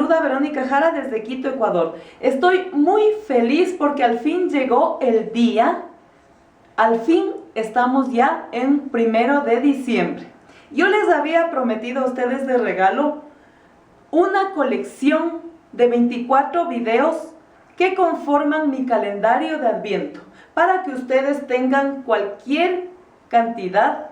saluda Verónica Jara desde Quito, Ecuador. Estoy muy feliz porque al fin llegó el día. Al fin estamos ya en 1 de diciembre. Yo les había prometido a ustedes de regalo una colección de 24 videos que conforman mi calendario de Adviento para que ustedes tengan cualquier cantidad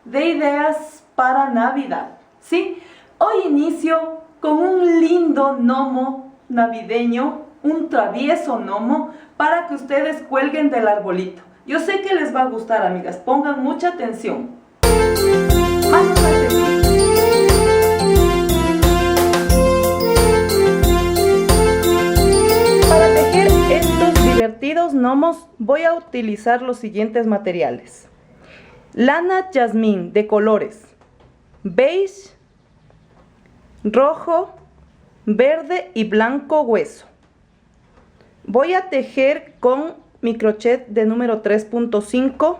de ideas para Navidad. ¿Sí? Hoy inicio con un lindo gnomo navideño, un travieso gnomo, para que ustedes cuelguen del arbolito. Yo sé que les va a gustar, amigas, pongan mucha atención. Vamos a seguir. Para tejer estos divertidos gnomos voy a utilizar los siguientes materiales. Lana jazmín de colores beige, rojo, verde y blanco hueso. Voy a tejer con mi crochet de número 3.5.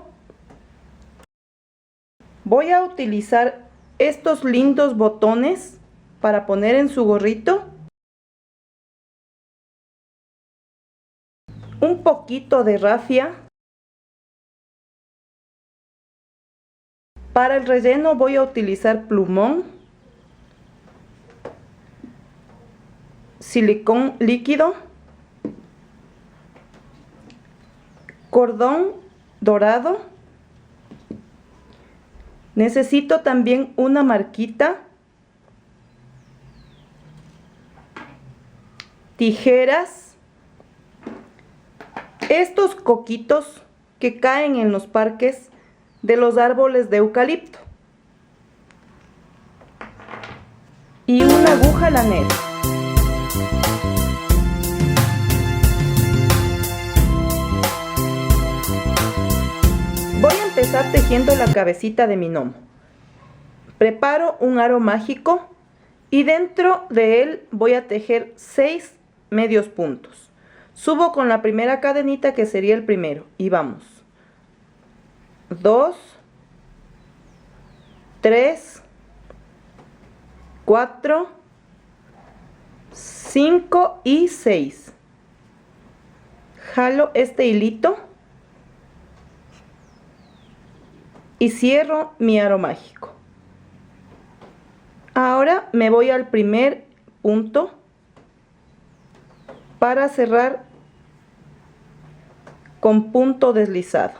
Voy a utilizar estos lindos botones para poner en su gorrito. Un poquito de rafia. Para el relleno voy a utilizar plumón, silicón líquido, cordón dorado. Necesito también una marquita, tijeras, estos coquitos que caen en los parques de los árboles de eucalipto y una aguja lanera. Voy a empezar tejiendo la cabecita de mi gnomo. Preparo un aro mágico y dentro de él voy a tejer 6 medios puntos. Subo con la primera cadenita, que sería el primero, y vamos. 2, 3, 4, 5 y 6. Jalo este hilito y cierro mi aro mágico. Ahora me voy al primer punto para cerrar con punto deslizado.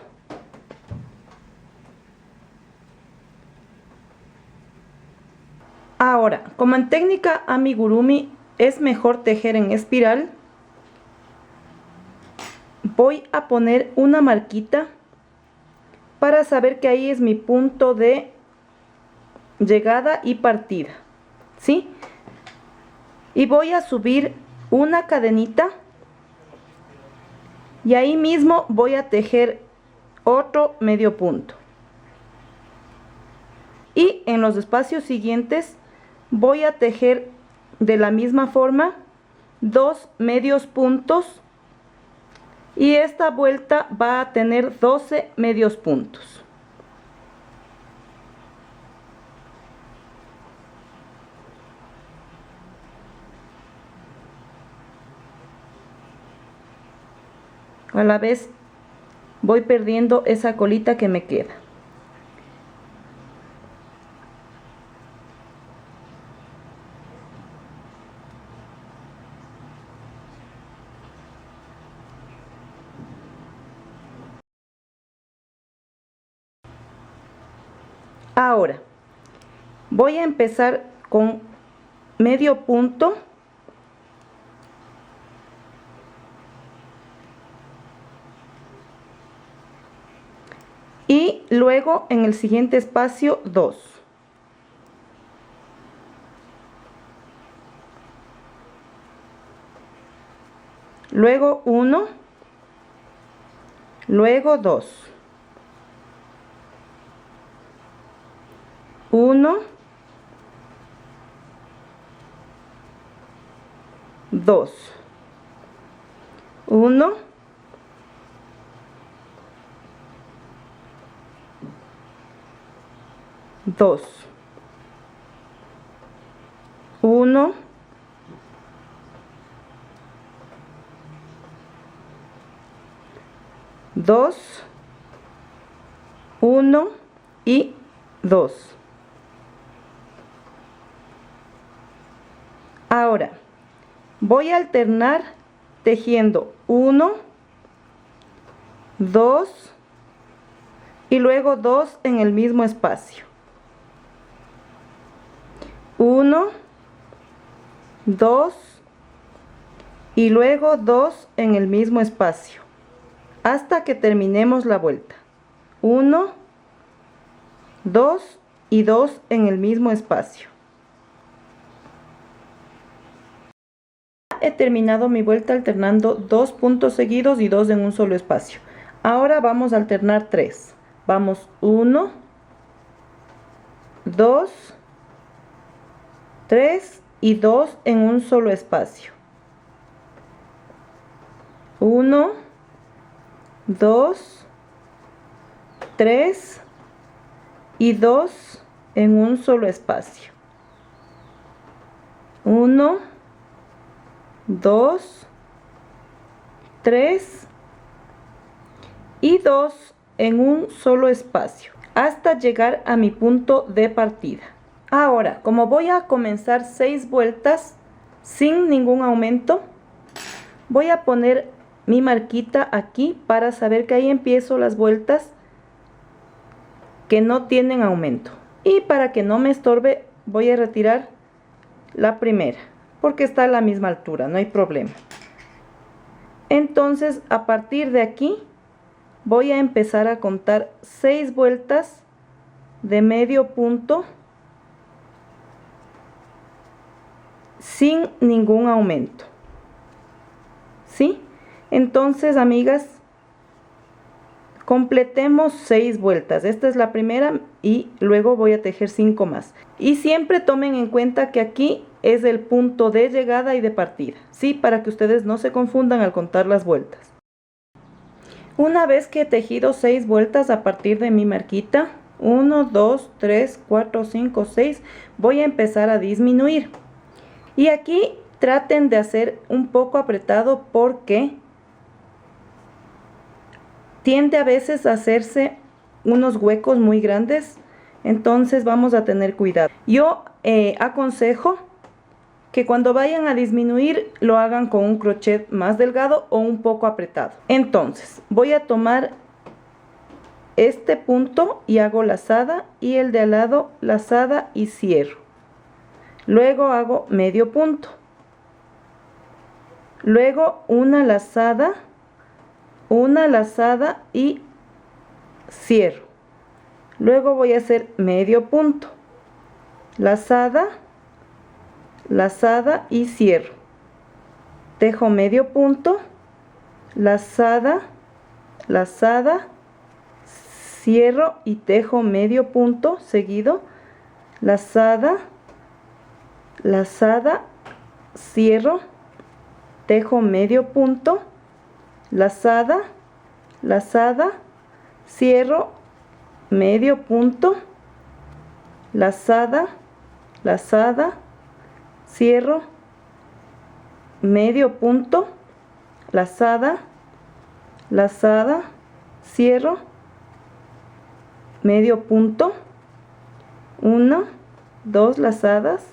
Ahora, como en técnica amigurumi es mejor tejer en espiral, voy a poner una marquita para saber que ahí es mi punto de llegada y partida, ¿sí? Y voy a subir una cadenita y ahí mismo voy a tejer otro medio punto. Y en los espacios siguientes voy a tejer de la misma forma 2 medios puntos y esta vuelta va a tener 12 medios puntos. A la vez voy perdiendo esa colita que me queda. Ahora voy a empezar con medio punto y luego en el siguiente espacio 2. Luego 1, luego 2. 1, 2, 1, 2, 1, 2, 1 y 2. Ahora voy a alternar tejiendo 1, 2 y luego 2 en el mismo espacio. 1, 2 y luego 2 en el mismo espacio hasta que terminemos la vuelta. 1, 2 y 2 en el mismo espacio. He terminado mi vuelta alternando 2 puntos seguidos y 2 en un solo espacio. Ahora vamos a alternar 3. Vamos 1, 2, 3 y 2 en un solo espacio. 1, 2, 3 y 2 en un solo espacio. 1, 2, 3 y 2 en un solo espacio hasta llegar a mi punto de partida. Ahora, como voy a comenzar 6 vueltas sin ningún aumento, voy a poner mi marquita aquí para saber que ahí empiezo las vueltas que no tienen aumento. Y para que no me estorbe, voy a retirar la primera, porque está a la misma altura, no hay problema. Entonces, a partir de aquí, voy a empezar a contar 6 vueltas de medio punto sin ningún aumento. ¿Sí? Entonces, amigas, completemos 6 vueltas. Esta es la primera y luego voy a tejer 5 más. Y siempre tomen en cuenta que aquí es el punto de llegada y de partida, ¿sí? Para que ustedes no se confundan al contar las vueltas. Una vez que he tejido 6 vueltas a partir de mi marquita, 1, 2, 3, 4, 5, 6, voy a empezar a disminuir. Y aquí traten de hacer un poco apretado porque tiende a veces a hacerse unos huecos muy grandes, entonces vamos a tener cuidado. Yo aconsejo que cuando vayan a disminuir lo hagan con un crochet más delgado o un poco apretado. Entonces voy a tomar este punto y hago lazada y el de al lado lazada y cierro. Luego hago medio punto, luego una lazada y cierro. Luego voy a hacer medio punto, lazada y cierro. Tejo medio punto, lazada, cierro y tejo medio punto seguido, lazada, cierro, tejo medio punto, lazada, cierro, medio punto, lazada, cierro, medio punto, lazada, cierro, medio punto, 1, 2 lazadas,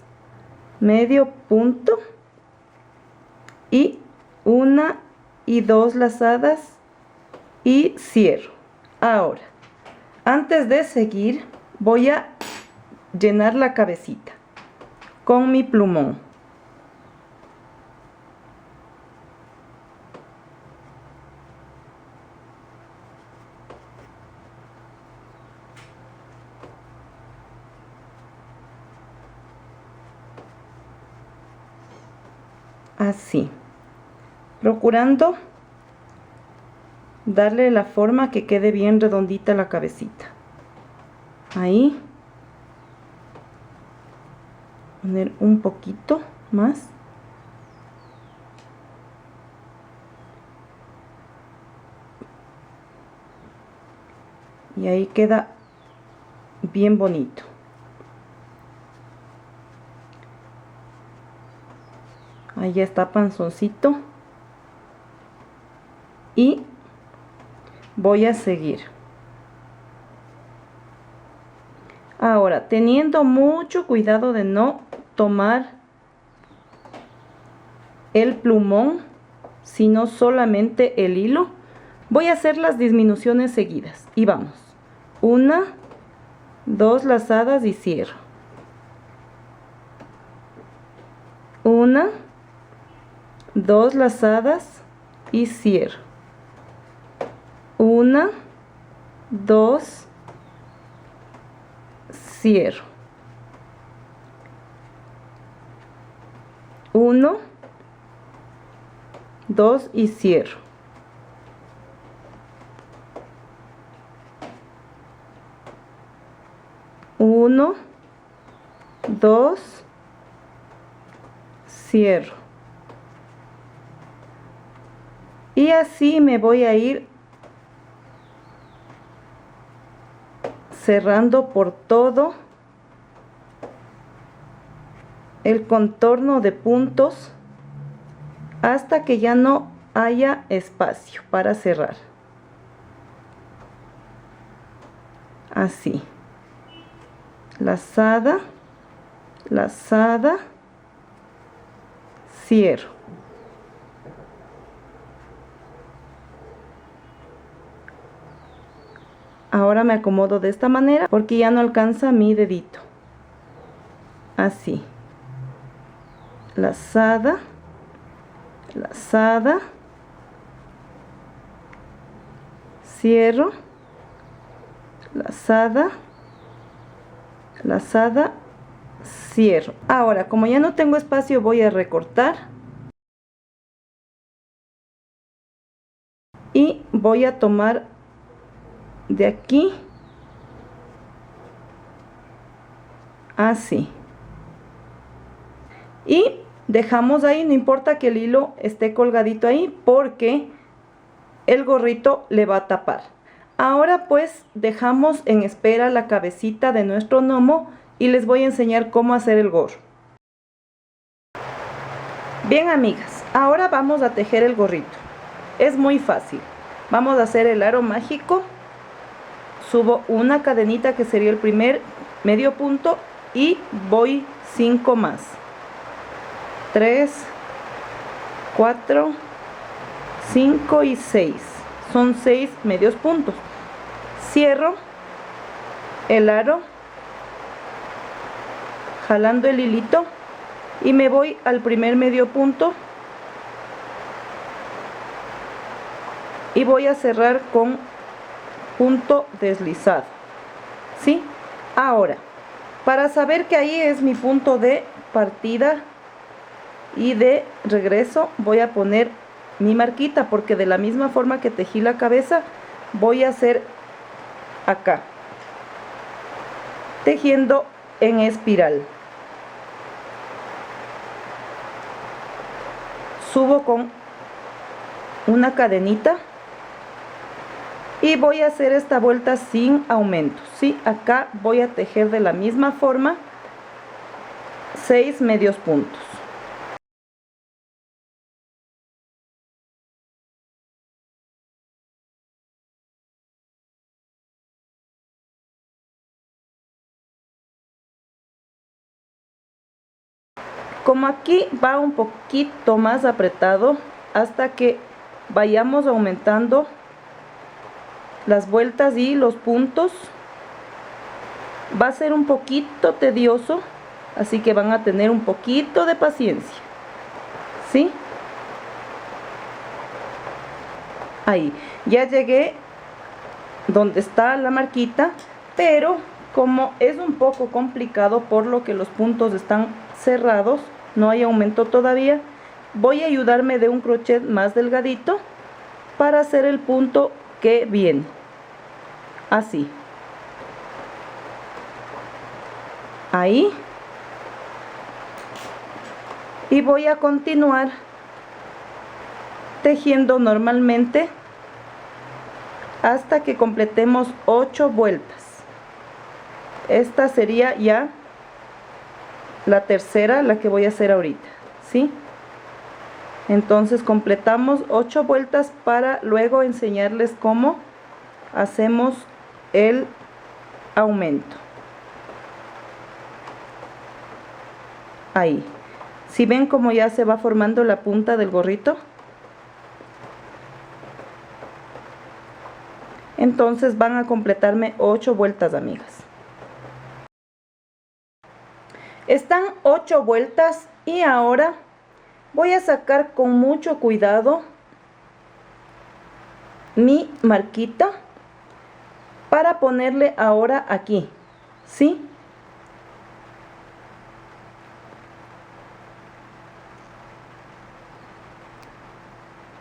medio punto y 1 y 2 lazadas y cierro. Ahora, antes de seguir, voy a llenar la cabecita con mi plumón. Así, procurando darle la forma que quede bien redondita la cabecita. Ahí, poner un poquito más. Y ahí queda bien bonito. Ahí ya está panzoncito. Y voy a seguir. Ahora, teniendo mucho cuidado de no tomar el plumón, sino solamente el hilo, voy a hacer las disminuciones seguidas. Y vamos. 1, 2 lazadas y cierro. 1, 2 lazadas y cierro. 1, 2, cierro. 1, 2 y cierro. 1, 2, cierro. Y así me voy a ir cerrando por todo el contorno de puntos hasta que ya no haya espacio para cerrar. Así. Lazada, lazada, cierro. Ahora me acomodo de esta manera porque ya no alcanza mi dedito. Así. Lazada, lazada, cierro, lazada, lazada, cierro. Ahora, como ya no tengo espacio, voy a recortar y voy a tomar de aquí así y dejamos ahí. No importa que el hilo esté colgadito ahí porque el gorrito le va a tapar. Ahora pues dejamos en espera la cabecita de nuestro gnomo y les voy a enseñar cómo hacer el gorro. Bien, amigas, ahora vamos a tejer el gorrito. Es muy fácil. Vamos a hacer el aro mágico. Subo una cadenita que sería el primer medio punto y voy 5 más. 3, 4, 5 y 6. Son 6 medios puntos. Cierro el aro jalando el hilito y me voy al primer medio punto y voy a cerrar con punto deslizado. ¿Sí? Ahora, para saber que ahí es mi punto de partida y de regreso, voy a poner mi marquita porque de la misma forma que tejí la cabeza voy a hacer acá tejiendo en espiral. Subo con una cadenita y voy a hacer esta vuelta sin aumento. ¿Sí? Acá voy a tejer de la misma forma 6 medios puntos. Como aquí va un poquito más apretado, hasta que vayamos aumentando las vueltas y los puntos, va a ser un poquito tedioso, así que van a tener un poquito de paciencia. ¿Sí? Ahí, ya llegué donde está la marquita, pero como es un poco complicado por lo que los puntos están cerrados, no hay aumento todavía, voy a ayudarme de un crochet más delgadito para hacer el punto que viene. Así. Ahí. Y voy a continuar tejiendo normalmente hasta que completemos 8 vueltas. Esta sería ya la tercera, la que voy a hacer ahorita, ¿sí? Entonces completamos 8 vueltas para luego enseñarles cómo hacemos el aumento. Ahí. Si ven cómo ya se va formando la punta del gorrito, entonces van a completarme 8 vueltas, amigas. Están 8 vueltas y ahora voy a sacar con mucho cuidado mi marquita para ponerle ahora aquí, ¿sí?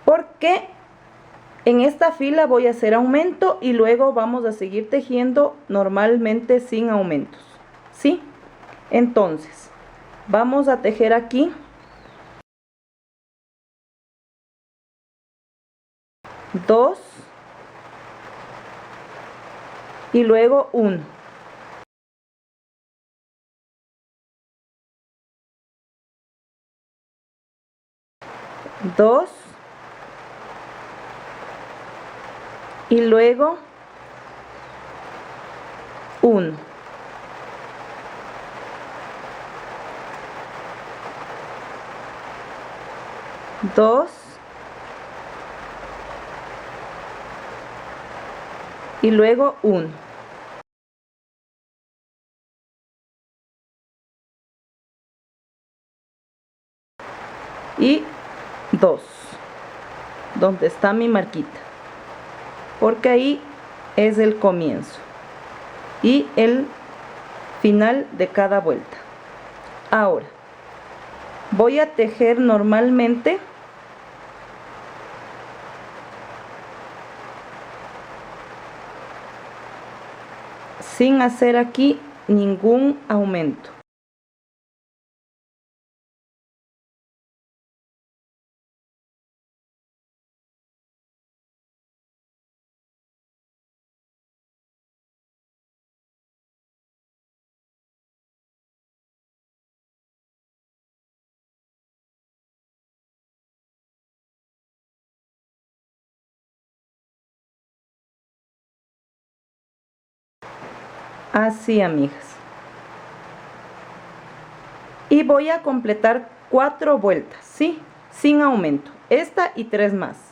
Porque en esta fila voy a hacer aumento y luego vamos a seguir tejiendo normalmente sin aumentos, ¿sí? Entonces, vamos a tejer aquí 2 y luego 1. Dos y luego 1. Dos y luego 1. Y 2, donde está mi marquita, porque ahí es el comienzo y el final de cada vuelta. Ahora voy a tejer normalmente sin hacer aquí ningún aumento. Así, amigas. Y voy a completar 4 vueltas, ¿sí? Sin aumento. Esta y 3 más.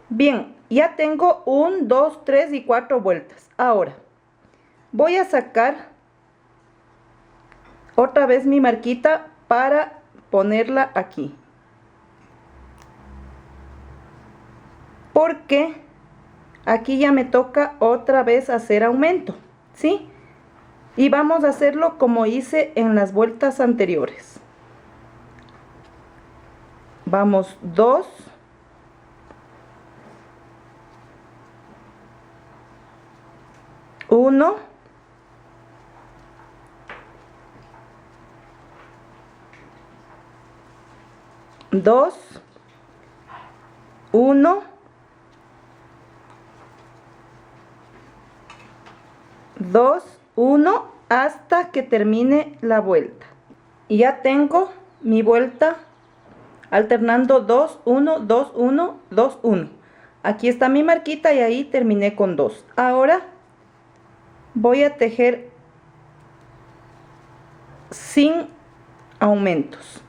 Bien, ya tengo 1, 2, 3 y 4 vueltas. Ahora, voy a sacar otra vez mi marquita para ponerla aquí. Porque aquí ya me toca otra vez hacer aumento, ¿sí? Y vamos a hacerlo como hice en las vueltas anteriores. Vamos 2, 1, 2, 1, 2, 1 hasta que termine la vuelta. Y ya tengo mi vuelta alternando 2, 1, 2, 1, 2, 1. Aquí está mi marquita y ahí terminé con 2. Ahora voy a tejer sin aumentos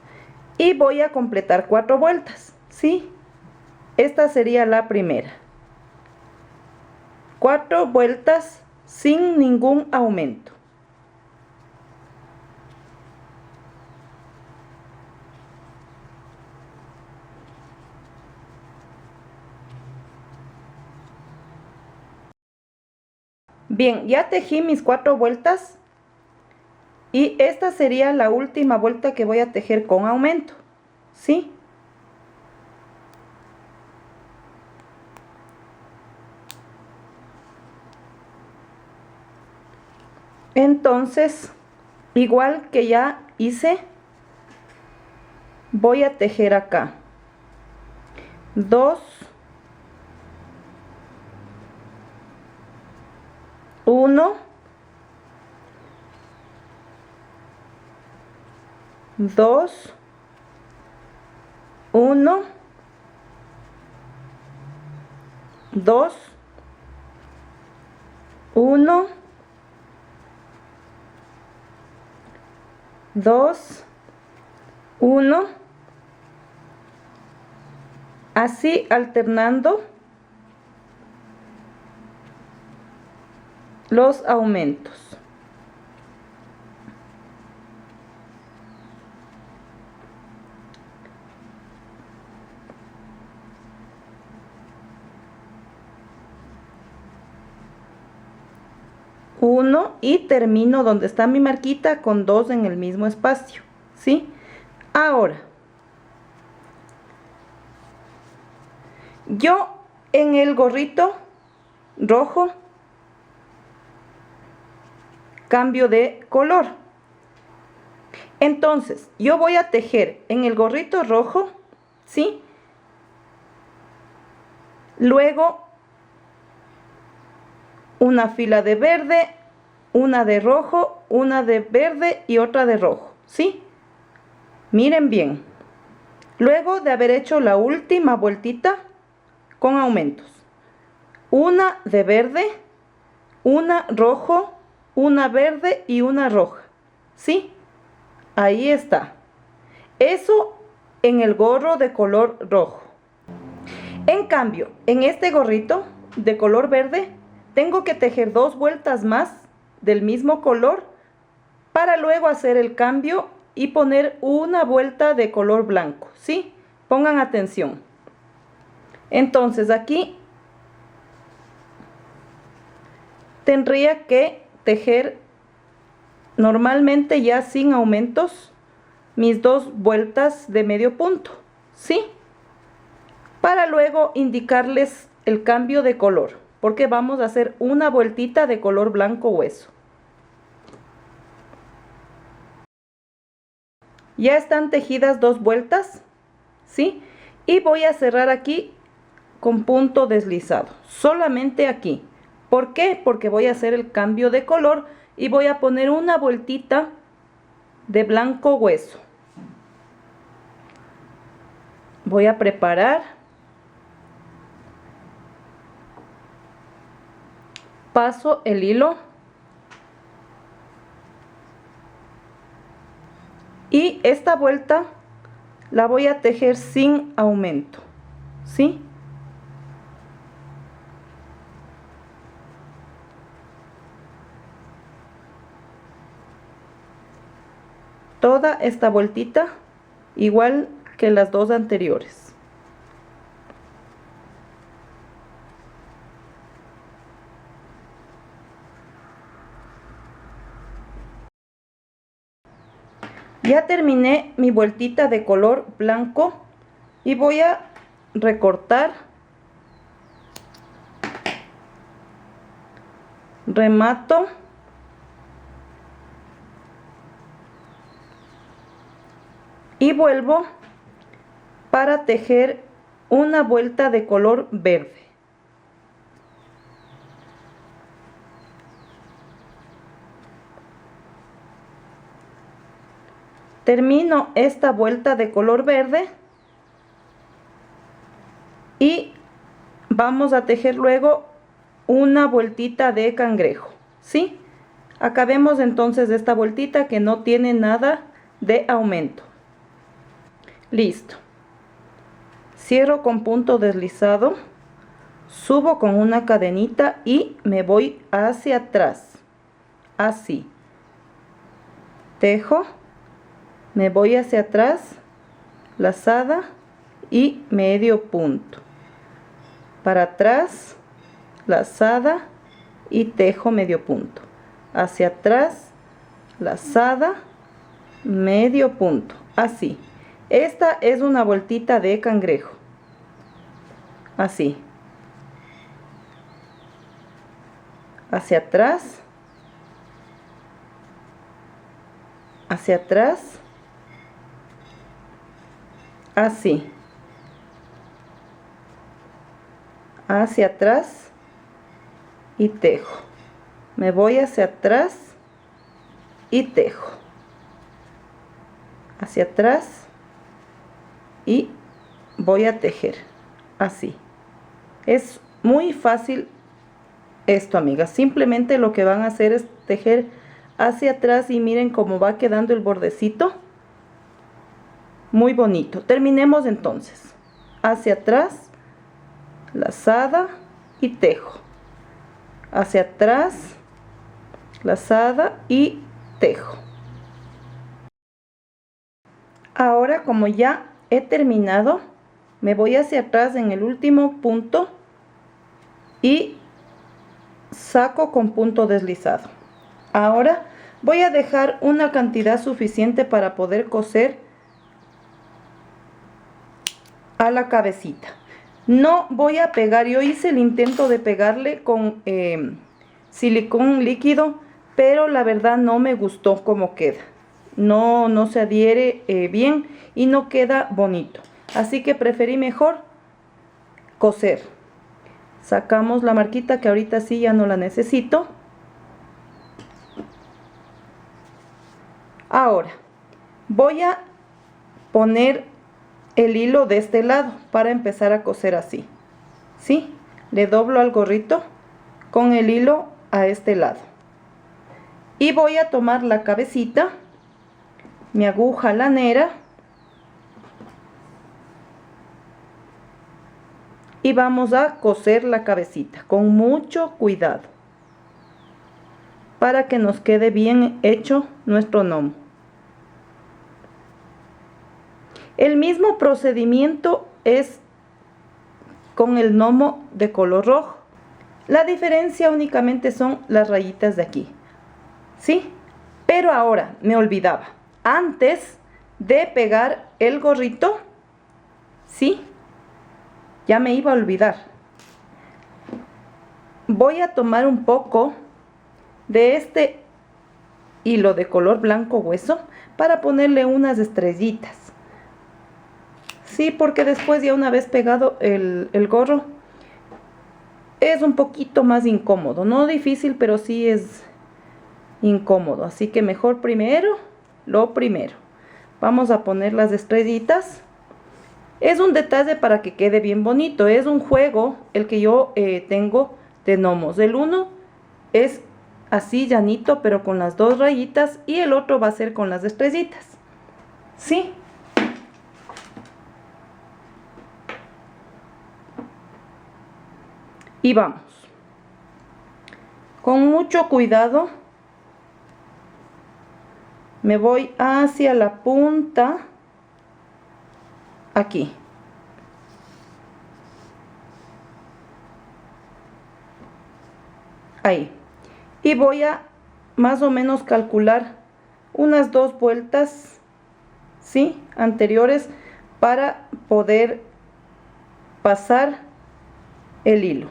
y voy a completar 4 vueltas, ¿sí? Esta sería la primera. 4 vueltas sin ningún aumento. Bien, ya tejí mis 4 vueltas y esta sería la última vuelta que voy a tejer con aumento, ¿sí? Entonces, igual que ya hice, voy a tejer acá 2, 1, 2, 1, 2, 1, 2, 1, así alternando los aumentos. Uno y termino donde está mi marquita con 2 en el mismo espacio, ¿sí? Ahora, yo en el gorrito rojo cambio de color. Entonces, yo voy a tejer en el gorrito rojo, ¿sí? Luego una fila de verde, una de rojo, una de verde y otra de rojo, ¿sí? Miren bien. Luego de haber hecho la última vueltita con aumentos. Una de verde, una rojo, una verde y una roja, ¿sí? Ahí está. Eso en el gorro de color rojo. En cambio, en este gorrito de color verde, tengo que tejer 2 vueltas más del mismo color para luego hacer el cambio y poner una vuelta de color blanco, ¿sí? Pongan atención. Entonces aquí tendría que tejer normalmente ya sin aumentos mis 2 vueltas de medio punto, ¿sí? Para luego indicarles el cambio de color, porque vamos a hacer una vueltita de color blanco hueso. Ya están tejidas 2 vueltas, ¿sí? Y voy a cerrar aquí con punto deslizado, solamente aquí. ¿Por qué? Porque voy a hacer el cambio de color y voy a poner una vueltita de blanco hueso. Voy a preparar. Paso el hilo. Y esta vuelta la voy a tejer sin aumento, ¿sí? Toda esta vueltita igual que las 2 anteriores. Ya terminé mi vueltita de color blanco y voy a recortar, remato y vuelvo para tejer una vuelta de color verde. Termino esta vuelta de color verde y vamos a tejer luego una vueltita de cangrejo, ¿sí? Acabemos entonces esta vueltita que no tiene nada de aumento. Listo. Cierro con punto deslizado, subo con una cadenita y me voy hacia atrás, así. Tejo. Me voy hacia atrás, lazada y medio punto. Para atrás, lazada y tejo medio punto. Hacia atrás, lazada, medio punto. Así. Esta es una vueltita de cangrejo. Así. Hacia atrás. Hacia atrás. Así, hacia atrás y tejo. Me voy hacia atrás y tejo. Hacia atrás y voy a tejer. Así. Es muy fácil esto, amigas. Simplemente lo que van a hacer es tejer hacia atrás y miren cómo va quedando el bordecito. Muy bonito. Terminemos entonces. Hacia atrás, lazada y tejo. Hacia atrás, lazada y tejo. Ahora, como ya he terminado, me voy hacia atrás en el último punto y saco con punto deslizado. Ahora voy a dejar una cantidad suficiente para poder coser a la cabecita. No voy a pegar, yo hice el intento de pegarle con silicón líquido, pero la verdad no me gustó cómo queda. No se adhiere bien y no queda bonito. Así que preferí mejor coser. Sacamos la marquita que ahorita sí ya no la necesito. Ahora voy a poner el hilo de este lado para empezar a coser así. ¿Sí? Le doblo al gorrito con el hilo a este lado. Y voy a tomar la cabecita, mi aguja lanera, y vamos a coser la cabecita con mucho cuidado para que nos quede bien hecho nuestro gnomo. El mismo procedimiento es con el gnomo de color rojo. La diferencia únicamente son las rayitas de aquí, ¿sí? Pero ahora me olvidaba, antes de pegar el gorrito, ¿sí? Ya me iba a olvidar. Voy a tomar un poco de este hilo de color blanco hueso para ponerle unas estrellitas. Sí, porque después ya una vez pegado el gorro es un poquito más incómodo. No difícil, pero sí es incómodo. Así que mejor primero, lo primero. Vamos a poner las estrellitas. Es un detalle para que quede bien bonito. Es un juego el que yo tengo de gnomos. El uno es así llanito, pero con las dos rayitas. Y el otro va a ser con las estrellitas. ¿Sí? Y vamos. Con mucho cuidado. Me voy hacia la punta. Aquí. Ahí. Y voy a más o menos calcular unas 2 vueltas, ¿sí? Anteriores para poder pasar el hilo.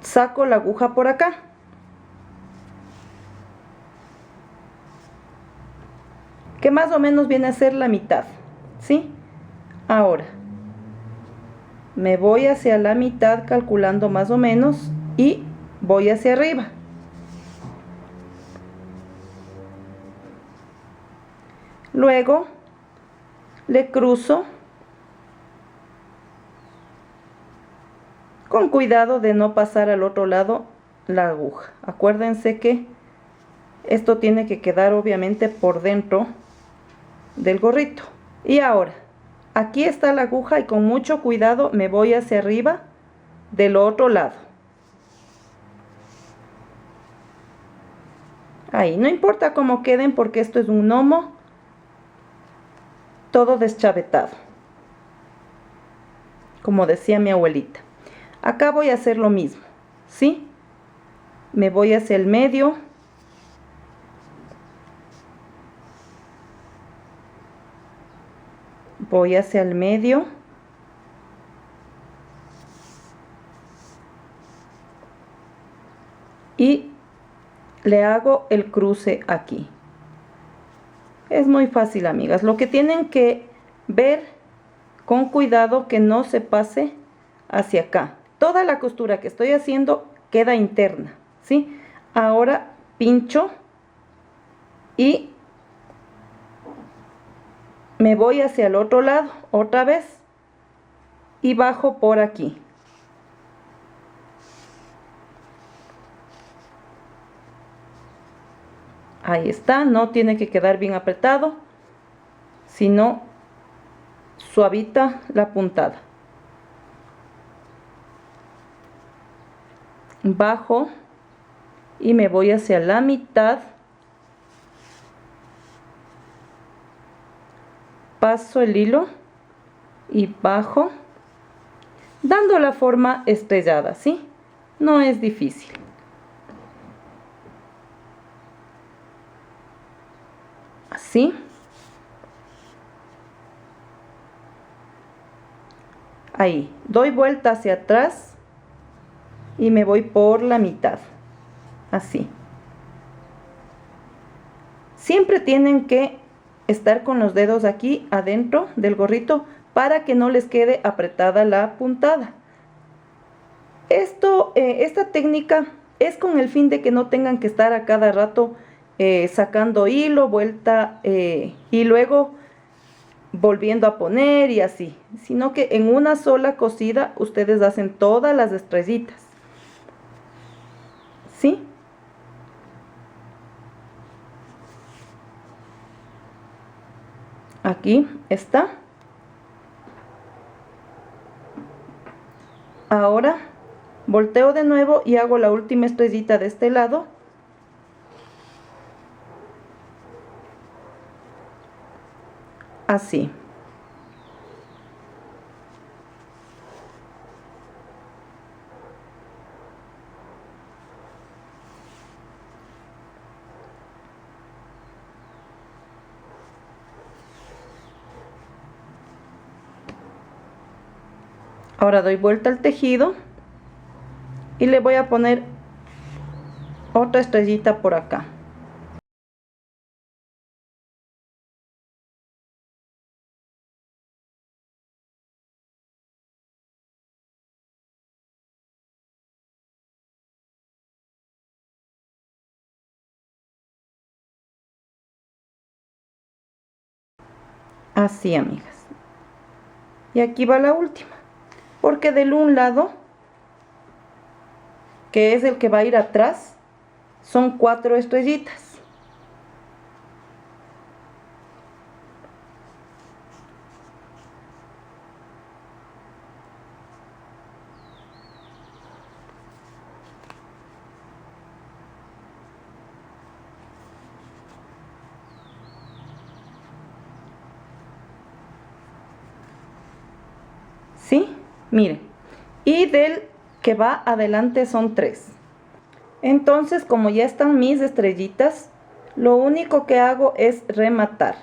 Saco la aguja por acá. Que más o menos viene a ser la mitad, ¿sí? Ahora, me voy hacia la mitad calculando más o menos y voy hacia arriba. Luego, le cruzo con cuidado de no pasar al otro lado la aguja. Acuérdense que esto tiene que quedar obviamente por dentro del gorrito. Y ahora, aquí está la aguja y con mucho cuidado me voy hacia arriba del otro lado. Ahí, no importa cómo queden porque esto es un gnomo todo deschavetado, como decía mi abuelita. Acá voy a hacer lo mismo, ¿sí? Me voy hacia el medio. Voy hacia el medio. Y le hago el cruce aquí. Es muy fácil, amigas. Lo que tienen que ver con cuidado que no se pase hacia acá. Toda la costura que estoy haciendo queda interna, ¿sí? Ahora pincho y me voy hacia el otro lado otra vez y bajo por aquí. Ahí está, no tiene que quedar bien apretado, sino suavita la puntada. Bajo y me voy hacia la mitad. Paso el hilo y bajo, dando la forma estrellada, ¿sí? No es difícil. Así. Ahí, doy vuelta hacia atrás y me voy por la mitad. Así. Siempre tienen que estar con los dedos aquí adentro del gorrito para que no les quede apretada la puntada. Esta técnica es con el fin de que no tengan que estar a cada rato sacando hilo, vuelta y luego volviendo a poner y así, sino que en una sola cosida ustedes hacen todas las estrellitas, ¿sí? Aquí está. Ahora volteo de nuevo y hago la última estrellita de este lado. Así. Ahora doy vuelta al tejido y le voy a poner otra estrellita por acá. Así, amigas. Y aquí va la última, porque del un lado, que es el que va a ir atrás, son 4 estrellitas. ¿Sí? Miren. Y del que va adelante son 3. Entonces, como ya están mis estrellitas, lo único que hago es rematar.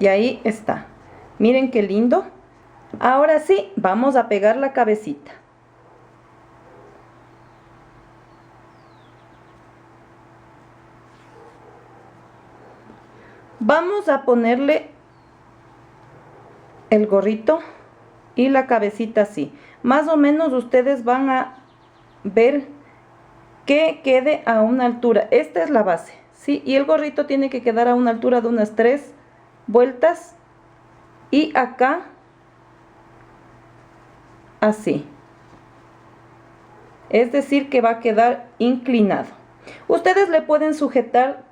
Y ahí está. Miren qué lindo. Ahora sí, vamos a pegar la cabecita. Vamos a ponerle el gorrito y la cabecita así. Más o menos ustedes van a ver que quede a una altura. Esta es la base, ¿sí? Y el gorrito tiene que quedar a una altura de unas 3 vueltas. Y acá, así. Es decir, que va a quedar inclinado. Ustedes le pueden sujetar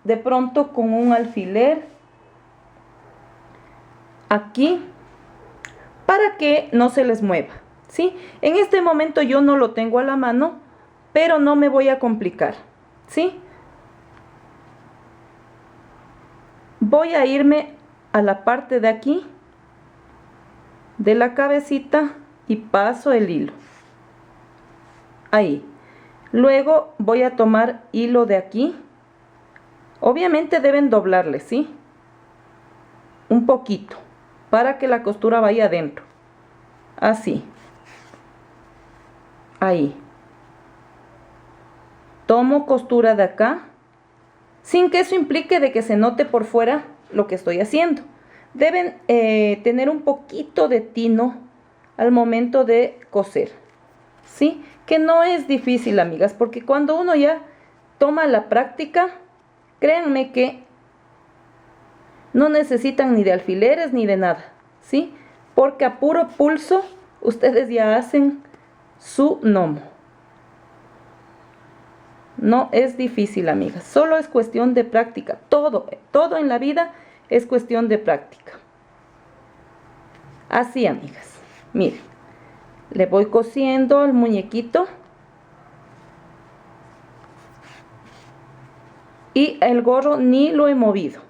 de pronto con un alfiler aquí para que no se les mueva, ¿sí? En este momento yo no lo tengo a la mano, pero no me voy a complicar, ¿sí? Voy a irme a la parte de aquí de la cabecita y paso el hilo ahí. Luego voy a tomar hilo de aquí. Obviamente deben doblarle, ¿sí? Un poquito para que la costura vaya adentro. Así. Ahí. Tomo costura de acá, sin que eso implique de que se note por fuera lo que estoy haciendo. Deben tener un poquito de tino al momento de coser, ¿sí? Que no es difícil, amigas, porque cuando uno ya toma la práctica, Créanme que no necesitan ni de alfileres ni de nada, ¿sí? Porque a puro pulso ustedes ya hacen su gnomo. No es difícil, amigas, solo es cuestión de práctica. Todo en la vida es cuestión de práctica. Así, amigas, miren, le voy cosiendo el muñequito. Y el gorro ni lo he movido,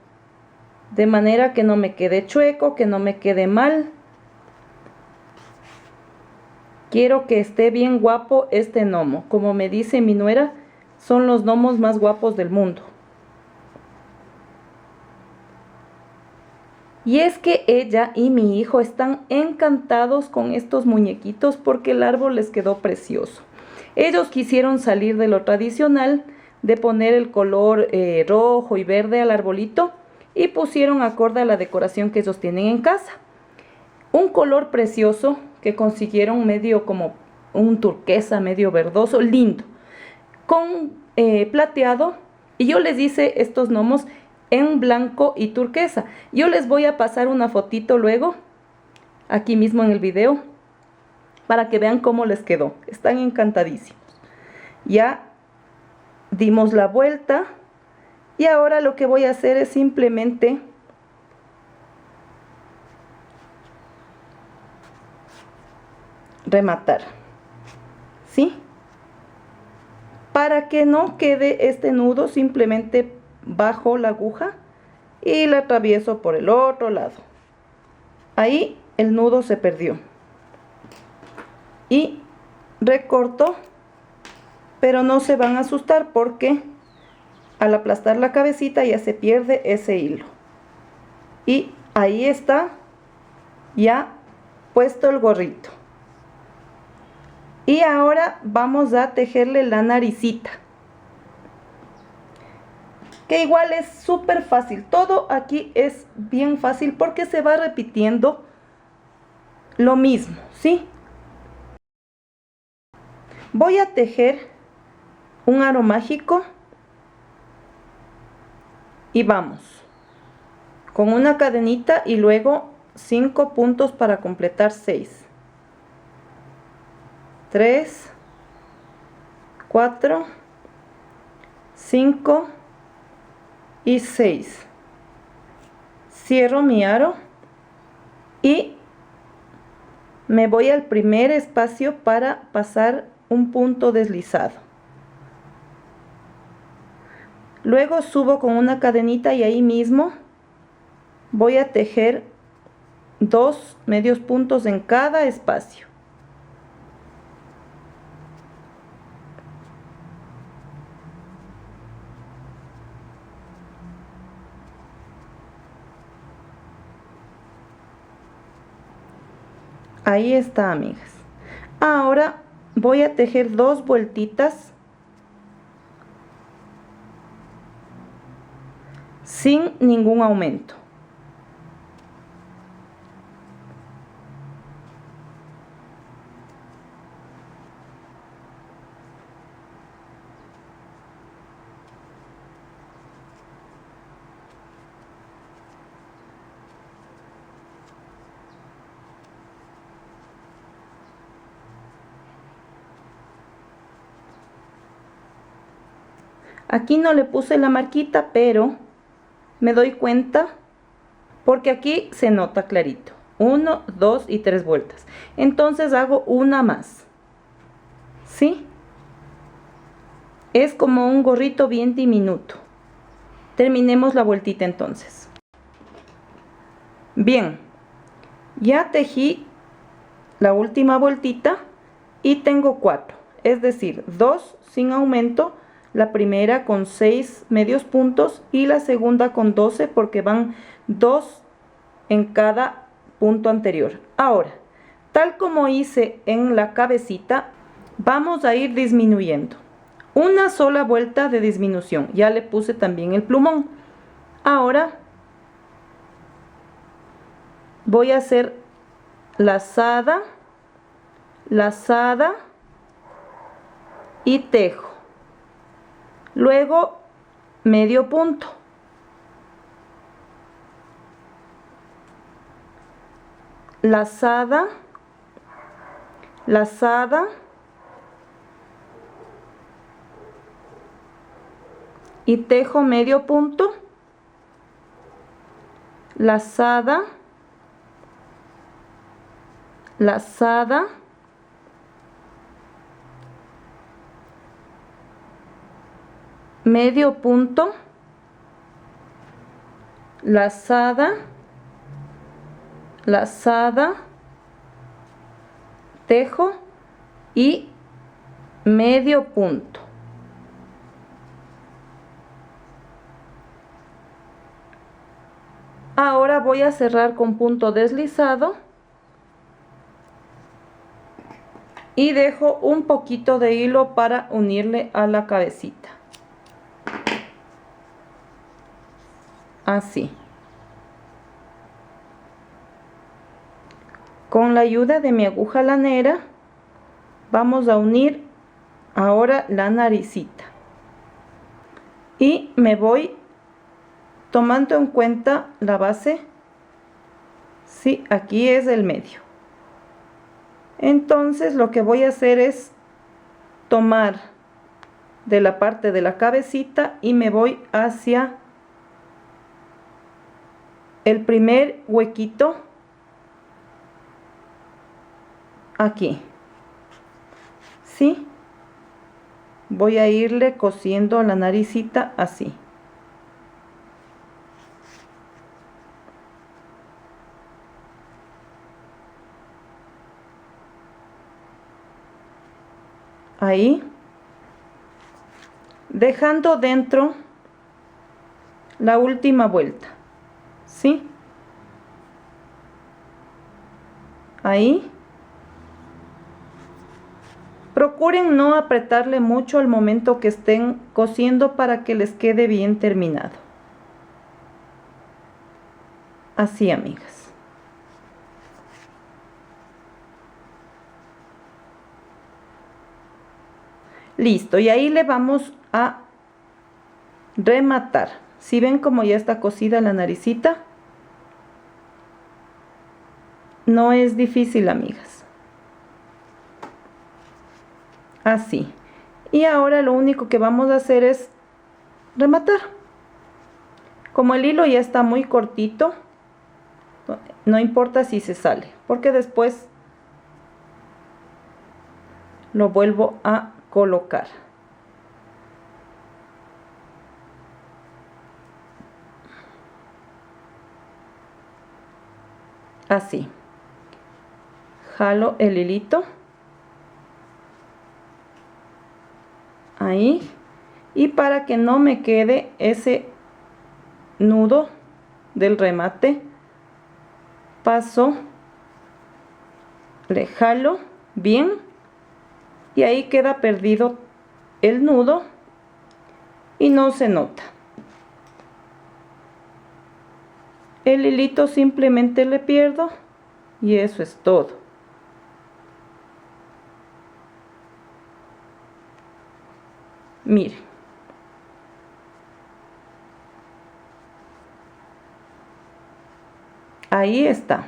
de manera que no me quede chueco, que no me quede mal. Quiero que esté bien guapo este gnomo. Como me dice mi nuera, son los gnomos más guapos del mundo. Y es que ella y mi hijo están encantados con estos muñequitos porque el árbol les quedó precioso. Ellos quisieron salir de lo tradicional, de poner el color rojo y verde al arbolito, y pusieron acorde a la decoración que ellos tienen en casa. Un color precioso que consiguieron medio como un turquesa, medio verdoso, lindo, con plateado, y yo les hice estos gnomos en blanco y turquesa. Yo les voy a pasar una fotito luego, aquí mismo en el video, para que vean cómo les quedó. Están encantadísimos. Ya dimos la vuelta y ahora lo que voy a hacer es simplemente rematar, ¿sí? Para que no quede este nudo, simplemente bajo la aguja y la atravieso por el otro lado. Ahí el nudo se perdió y recorto, pero no se van a asustar porque al aplastar la cabecita ya se pierde ese hilo. Y ahí está ya puesto el gorrito. Y ahora vamos a tejerle la naricita, que igual es súper fácil. Todo aquí es bien fácil porque se va repitiendo lo mismo, ¿sí? Voy a tejer un aro mágico y vamos con una cadenita y luego 5 puntos para completar 6. 3, 4, 5 y 6. Cierro mi aro y me voy al primer espacio para pasar un punto deslizado. Luego subo con una cadenita y ahí mismo voy a tejer 2 medios puntos en cada espacio. Ahí está, amigas. Ahora voy a tejer 2 vueltitas sin ningún aumento. Aquí no le puse la marquita, pero me doy cuenta porque aquí se nota clarito. 1, 2 y 3 vueltas. Entonces hago una más. ¿Sí? Es como un gorrito bien diminuto. Terminemos la vueltita entonces. Bien, ya tejí la última vueltita y tengo 4. Es decir, 2 sin aumento. La primera con 6 medios puntos y la segunda con 12 porque van 2 en cada punto anterior. Ahora, tal como hice en la cabecita, vamos a ir disminuyendo. Una sola vuelta de disminución. Ya le puse también el plumón. Ahora voy a hacer lazada, lazada y tejo. Luego medio punto. Lazada, lazada, y tejo medio punto, lazada, lazada, medio punto, lazada, lazada, tejo y medio punto. Ahora voy a cerrar con punto deslizado y dejo un poquito de hilo para unirle a la cabecita. Así. Con la ayuda de mi aguja lanera vamos a unir ahora la naricita. Y me voy tomando en cuenta la base. Sí, aquí es el medio. Entonces lo que voy a hacer es tomar de la parte de la cabecita y me voy hacia el primer huequito aquí. ¿Sí? Voy a irle cosiendo la naricita así. Ahí, dejando dentro la última vuelta, ¿sí? Ahí. Procuren no apretarle mucho al momento que estén cosiendo para que les quede bien terminado. Así, amigas. Listo, y ahí le vamos a rematar. Si ven como ya está cosida la naricita, no es difícil, amigas. Así. Y ahora lo único que vamos a hacer es rematar. Como el hilo ya está muy cortito, no importa si se sale, porque después lo vuelvo a colocar. Así. Jalo el hilito. Ahí. Y para que no me quede ese nudo del remate, paso, le jalo bien y ahí queda perdido el nudo y no se nota. El hilito simplemente le pierdo y eso es todo. Miren. Ahí está.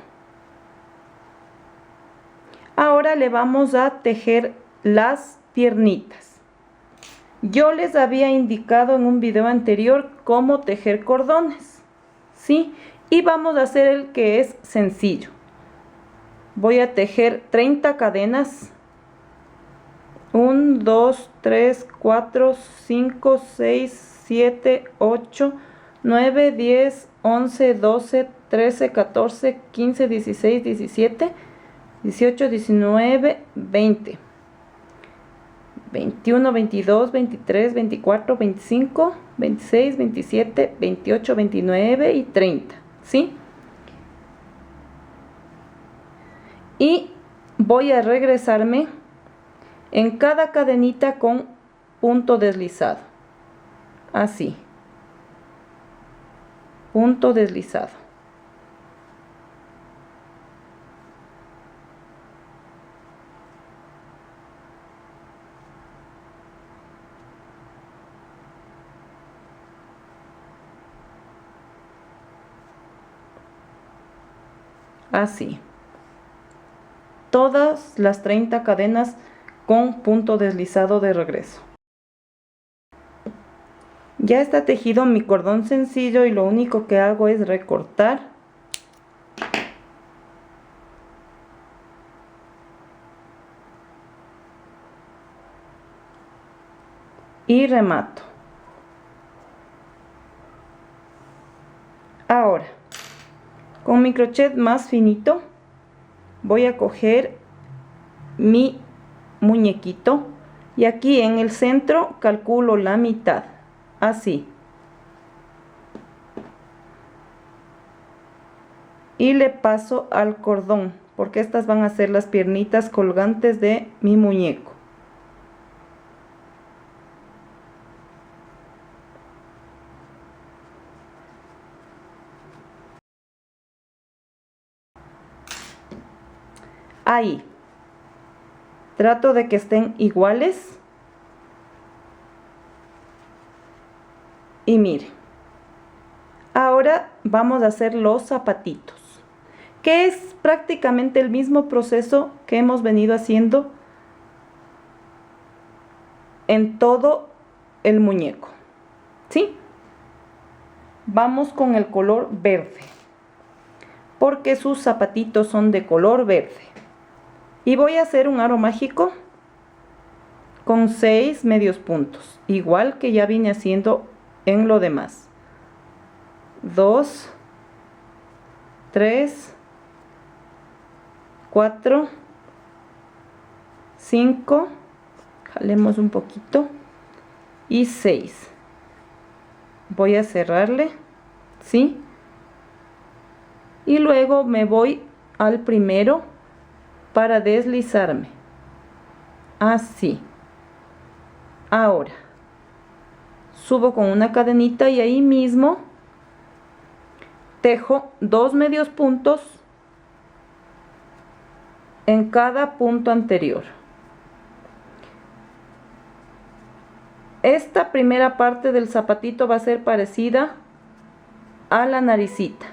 Ahora le vamos a tejer las piernitas. Yo les había indicado en un video anterior cómo tejer cordones, ¿sí? Y vamos a hacer el que es sencillo. Voy a tejer 30 cadenas. 1, 2, 3, 4, 5, 6, 7, 8, 9, 10, 11, 12, 13, 14, 15, 16, 17, 18, 19, 20, 21, 22, 23, 24, 25, 26, 27, 28, 29 y 30, ¿sí? Y voy a regresarme en cada cadenita con punto deslizado, así, punto deslizado. así. Todas las 30 cadenas con punto deslizado de regreso. Ya está tejido mi cordón sencillo y lo único que hago es recortar y remato. Ahora, con mi crochet más finito voy a coger mi muñequito y aquí en el centro calculo la mitad, así, y le paso al cordón porque estas van a ser las piernitas colgantes de mi muñeco. Ahí trato de que estén iguales y mire, ahora vamos a hacer los zapatitos, que es prácticamente el mismo proceso que hemos venido haciendo en todo el muñeco, ¿sí? Vamos con el color verde porque sus zapatitos son de color verde. Y voy a hacer un aro mágico con 6 medios puntos, igual que ya vine haciendo en lo demás. 2, 3, 4, 5, jalemos un poquito, y 6. Voy a cerrarle, ¿sí? Y luego me voy al primero para deslizarme, así. Ahora subo con una cadenita y ahí mismo tejo 2 medios puntos en cada punto anterior. Esta primera parte del zapatito va a ser parecida a la naricita,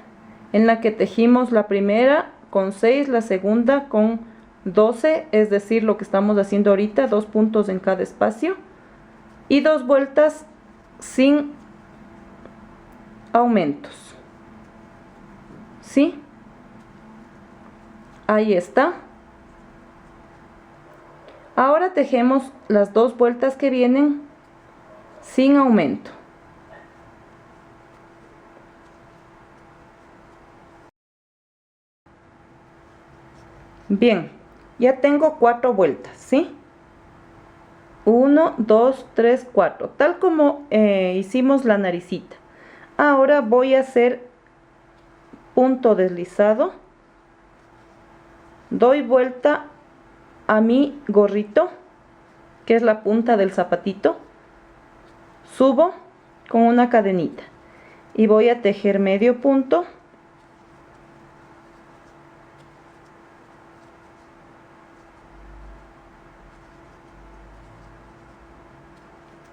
en la que tejimos la primera con 6, la segunda con 12, es decir, lo que estamos haciendo ahorita, 2 puntos en cada espacio y 2 vueltas sin aumentos, ¿sí? Ahí está. Ahora tejemos las 2 vueltas que vienen sin aumento. Bien, ya tengo 4 vueltas, ¿sí? 1, 2, 3, 4, tal como hicimos la naricita. Ahora voy a hacer punto deslizado, doy vuelta a mi gorrito, que es la punta del zapatito, subo con una cadenita y voy a tejer medio punto,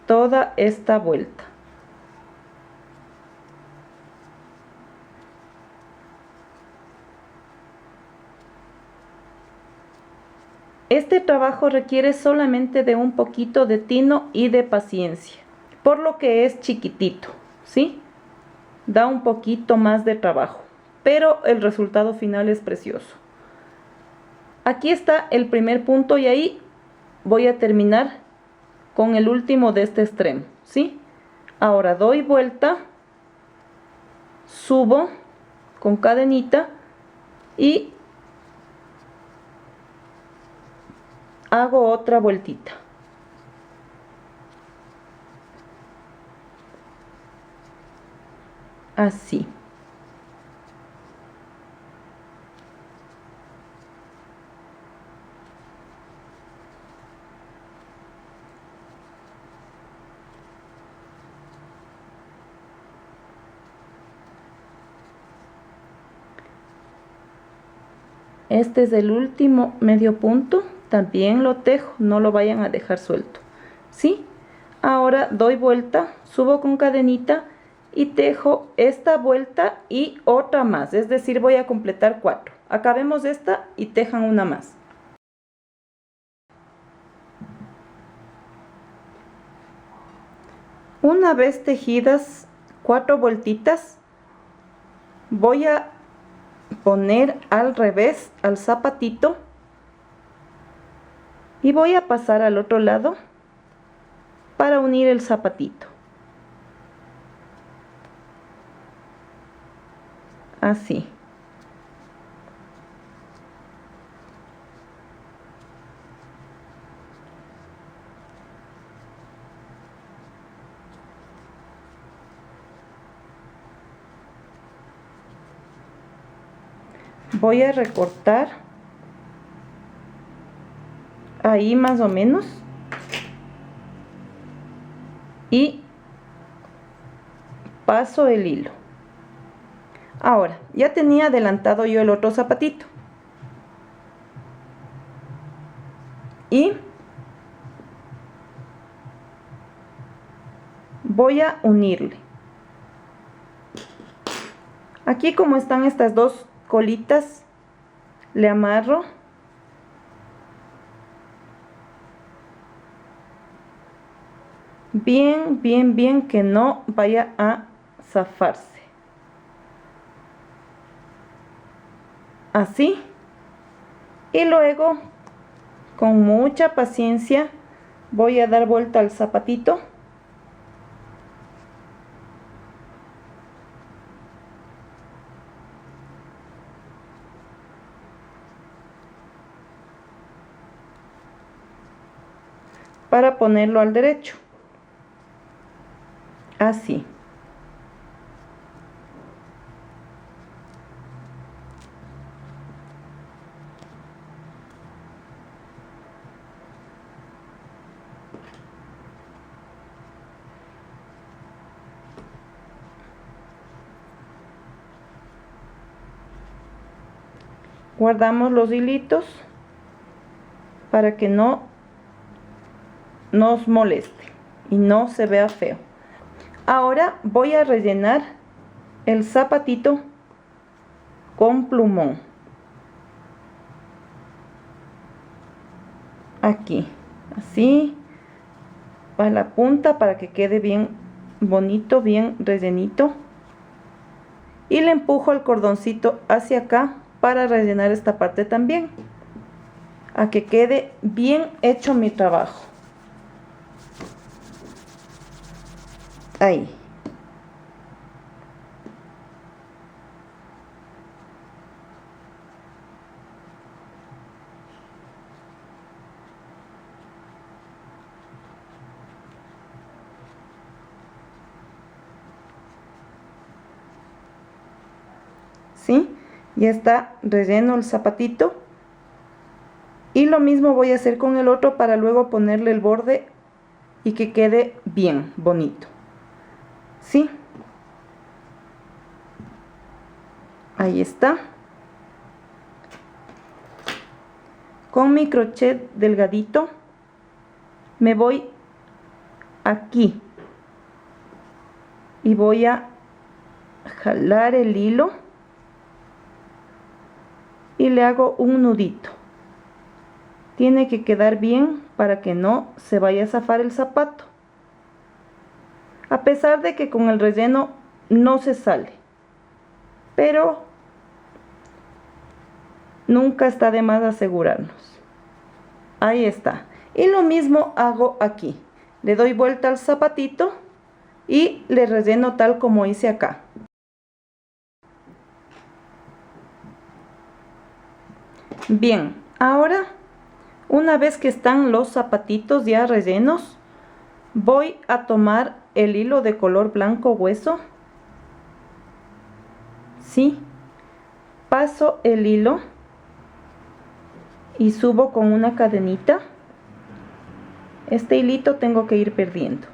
toda esta vuelta. Este trabajo requiere solamente de un poquito de tino y de paciencia, por lo que es chiquitito, ¿sí? Da un poquito más de trabajo, pero el resultado final es precioso. Aquí está el primer punto y ahí voy a terminar con el último de este extremo, ¿sí? Ahora doy vuelta, subo con cadenita y hago otra vueltita. Así. Este es el último medio punto, también lo tejo, no lo vayan a dejar suelto, ¿sí? Ahora doy vuelta, subo con cadenita y tejo esta vuelta y otra más, es decir, voy a completar 4. Acabemos esta y tejan una más. Una vez tejidas 4 vueltitas, voy a poner al revés al zapatito y voy a pasar al otro lado para unir el zapatito. Así. Voy a recortar ahí más o menos y paso el hilo. Ahora, ya tenía adelantado yo el otro zapatito y voy a unirle. Aquí, como están estas dos colitas, le amarro bien, bien, bien, que no vaya a zafarse. Así. Y luego, con mucha paciencia, voy a dar vuelta al zapatito. Para ponerlo al derecho. Así. Guardamos los hilitos para que no nos moleste y no se vea feo. Ahora voy a rellenar el zapatito con plumón. Aquí, así, a la punta para que quede bien bonito, bien rellenito. Y le empujo el cordoncito hacia acá para rellenar esta parte también, a que quede bien hecho mi trabajo. Ahí. ¿Sí? Ya está relleno el zapatito. Y lo mismo voy a hacer con el otro para luego ponerle el borde y que quede bien bonito. ¿Sí? Ahí está. Con mi crochet delgadito me voy aquí y voy a jalar el hilo y le hago un nudito. Tiene que quedar bien para que no se vaya a zafar el zapato, a pesar de que con el relleno no se sale, pero nunca está de más asegurarnos. Ahí está. Y lo mismo hago aquí. Le doy vuelta al zapatito y le relleno tal como hice acá. Bien, ahora, una vez que están los zapatitos ya rellenos, voy a tomar el hilo de color blanco hueso. Sí, paso el hilo y subo con una cadenita. Este hilito tengo que ir perdiendo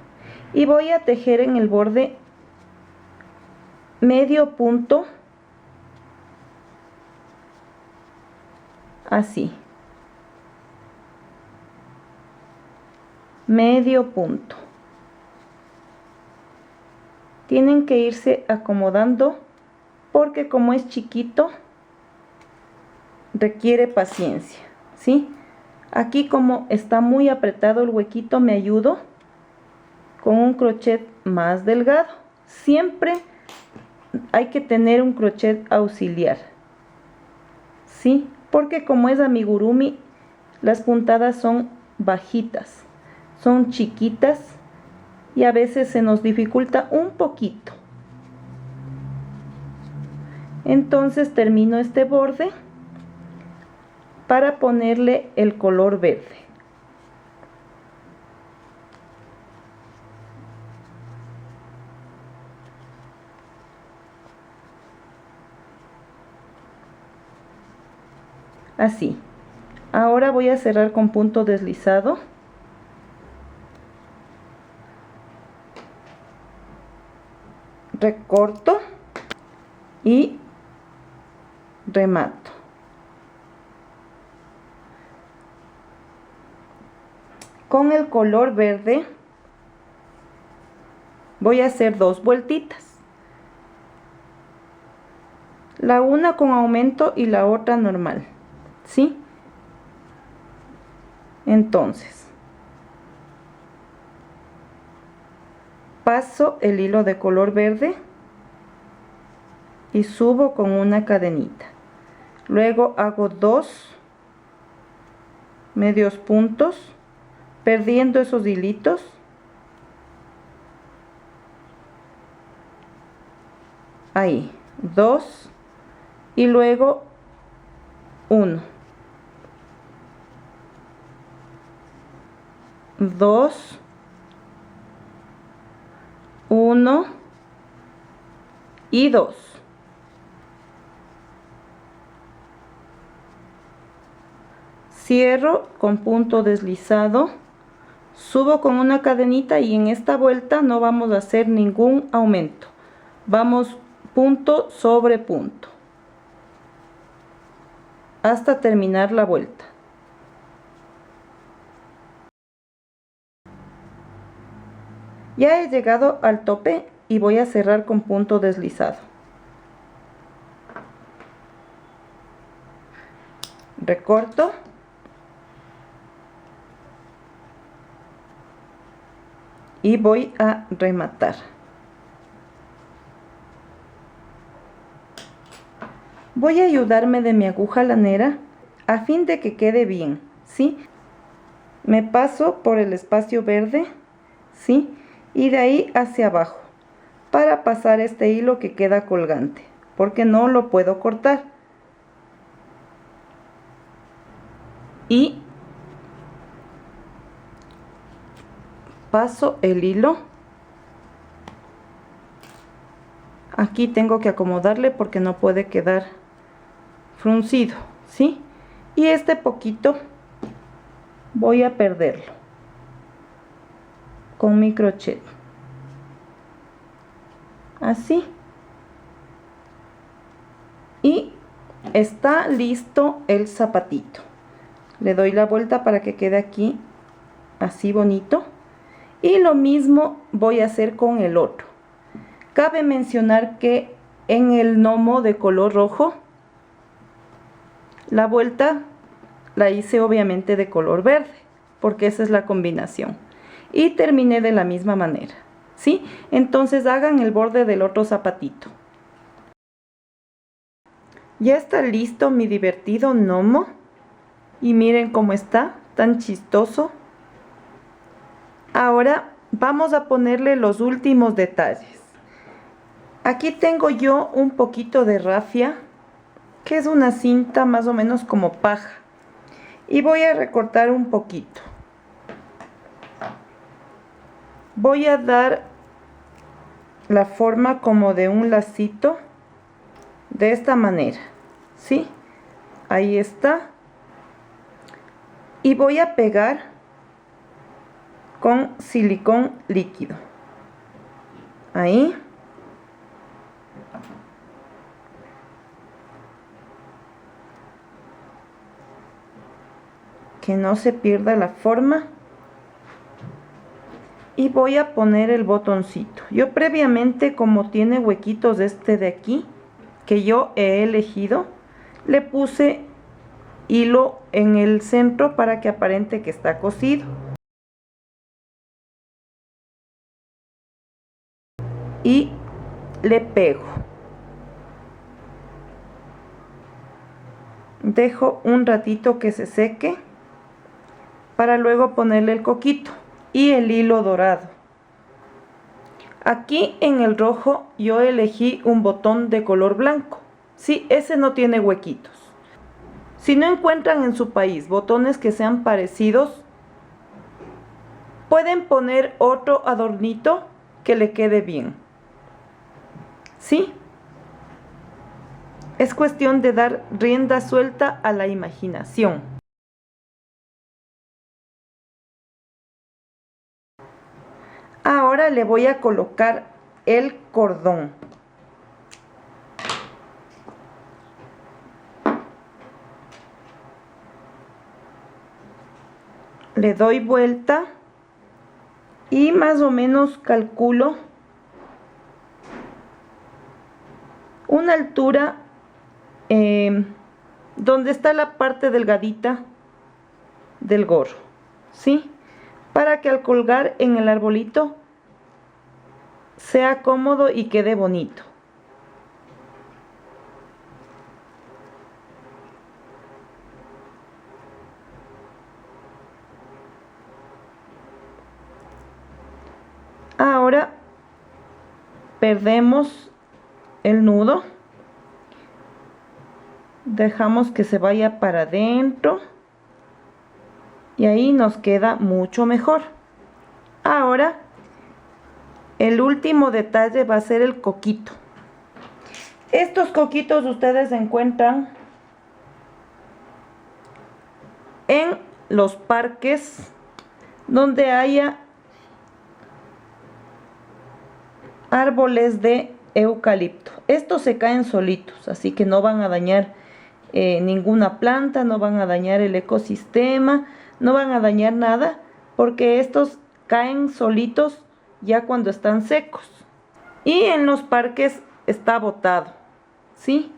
y voy a tejer en el borde medio punto, así, medio punto. Tienen que irse acomodando porque como es chiquito requiere paciencia, ¿sí? Aquí como está muy apretado el huequito, me ayudo con un crochet más delgado. Siempre hay que tener un crochet auxiliar, ¿sí? Porque como es amigurumi, las puntadas son bajitas, son chiquitas y a veces se nos dificulta un poquito. Entonces termino este borde para ponerle el color verde. Así. Ahora voy a cerrar con punto deslizado. Recorto y remato. Con el color verde voy a hacer 2 vueltitas. La una con aumento y la otra normal, ¿sí? Entonces, paso el hilo de color verde y subo con una cadenita. Luego hago 2 medios puntos, perdiendo esos hilitos. Ahí, 2 y luego 1, 2, 1 y 2. Cierro con punto deslizado, subo con una cadenita y en esta vuelta no vamos a hacer ningún aumento. Vamos punto sobre punto hasta terminar la vuelta. Ya he llegado al tope y voy a cerrar con punto deslizado. Recorto. Y voy a rematar. Voy a ayudarme de mi aguja lanera a fin de que quede bien, ¿sí? Me paso por el espacio verde, ¿sí? Y de ahí hacia abajo para pasar este hilo que queda colgante, porque no lo puedo cortar. Y paso el hilo. Aquí tengo que acomodarle porque no puede quedar fruncido, ¿sí? Y este poquito voy a perderlo con mi crochet. Así. Y está listo el zapatito. Le doy la vuelta para que quede aquí así bonito. Y lo mismo voy a hacer con el otro. Cabe mencionar que en el gnomo de color rojo, la vuelta la hice obviamente de color verde, porque esa es la combinación. Y terminé de la misma manera, ¿sí? Entonces hagan el borde del otro zapatito. Ya está listo mi divertido gnomo. Y miren cómo está, tan chistoso. Ahora vamos a ponerle los últimos detalles. Aquí tengo yo un poquito de rafia, que es una cinta más o menos como paja. Y voy a recortar un poquito. Voy a dar la forma como de un lacito, de esta manera, ¿sí? Ahí está. Y voy a pegar con silicón líquido. Ahí. Que no se pierda la forma. Y voy a poner el botoncito. Yo previamente, como tiene huequitos este de aquí, que yo he elegido, le puse hilo en el centro para que aparente que está cosido. Y le pego. Dejo un ratito que se seque para luego ponerle el coquito y el hilo dorado. Aquí en el rojo yo elegí un botón de color blanco. Sí, ese no tiene huequitos. Si no encuentran en su país botones que sean parecidos, pueden poner otro adornito que le quede bien. ¿Sí? Es cuestión de dar rienda suelta a la imaginación. Ahora le voy a colocar el cordón. Le doy vuelta y más o menos calculo una altura donde está la parte delgadita del gorro, ¿sí? Para que al colgar en el arbolito sea cómodo y quede bonito. Ahora perdemos el nudo, dejamos que se vaya para adentro y ahí nos queda mucho mejor. Ahora el último detalle va a ser el coquito. Estos coquitos ustedes encuentran en los parques donde haya árboles de eucalipto. Estos se caen solitos, así que no van a dañar ninguna planta, no van a dañar el ecosistema, no van a dañar nada, porque estos caen solitos ya cuando están secos. Y en los parques está botado, ¿sí?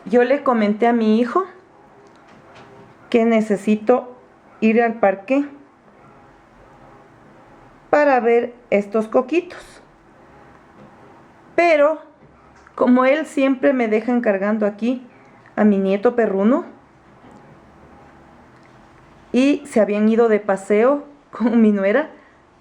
Yo le comenté a mi hijo que necesito ir al parque para ver estos coquitos, pero como él siempre me deja encargando aquí a mi nieto perruno y se habían ido de paseo con mi nuera,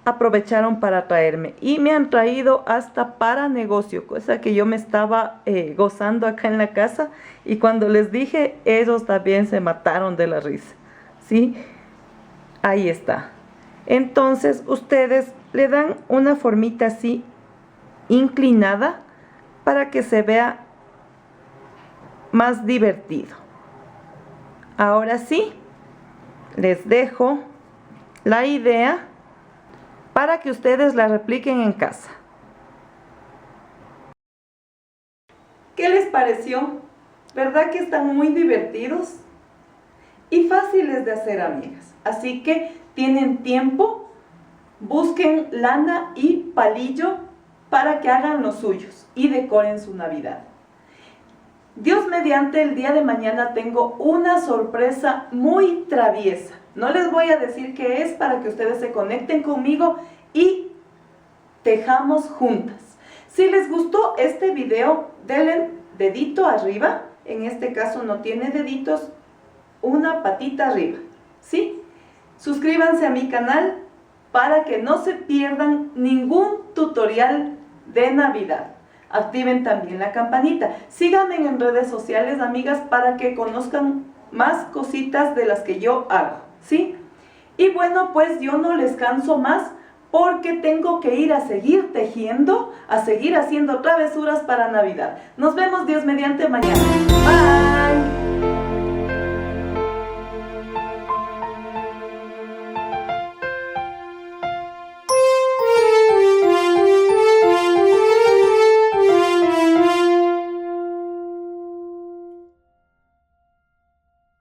aprovecharon para traerme y me han traído hasta para negocio, cosa que yo me estaba gozando acá en la casa, y cuando les dije, ellos también se mataron de la risa, ¿sí? Ahí está. Entonces ustedes le dan una formita así inclinada para que se vea más divertido. Ahora sí, les dejo la idea para que ustedes la repliquen en casa. ¿Qué les pareció? ¿Verdad que están muy divertidos? Y fáciles de hacer, amigas. Así que tienen tiempo, busquen lana y palillo para que hagan los suyos y decoren su Navidad. Dios mediante, el día de mañana tengo una sorpresa muy traviesa. No les voy a decir qué es para que ustedes se conecten conmigo y tejamos juntas. Si les gustó este video, denle dedito arriba. En este caso no tiene deditos, una patita arriba, ¿sí? Suscríbanse a mi canal para que no se pierdan ningún tutorial de Navidad. Activen también la campanita. Síganme en redes sociales, amigas, para que conozcan más cositas de las que yo hago, ¿sí? Y bueno, pues yo no les canso más porque tengo que ir a seguir tejiendo, a seguir haciendo travesuras para Navidad. Nos vemos Dios mediante mañana. Bye.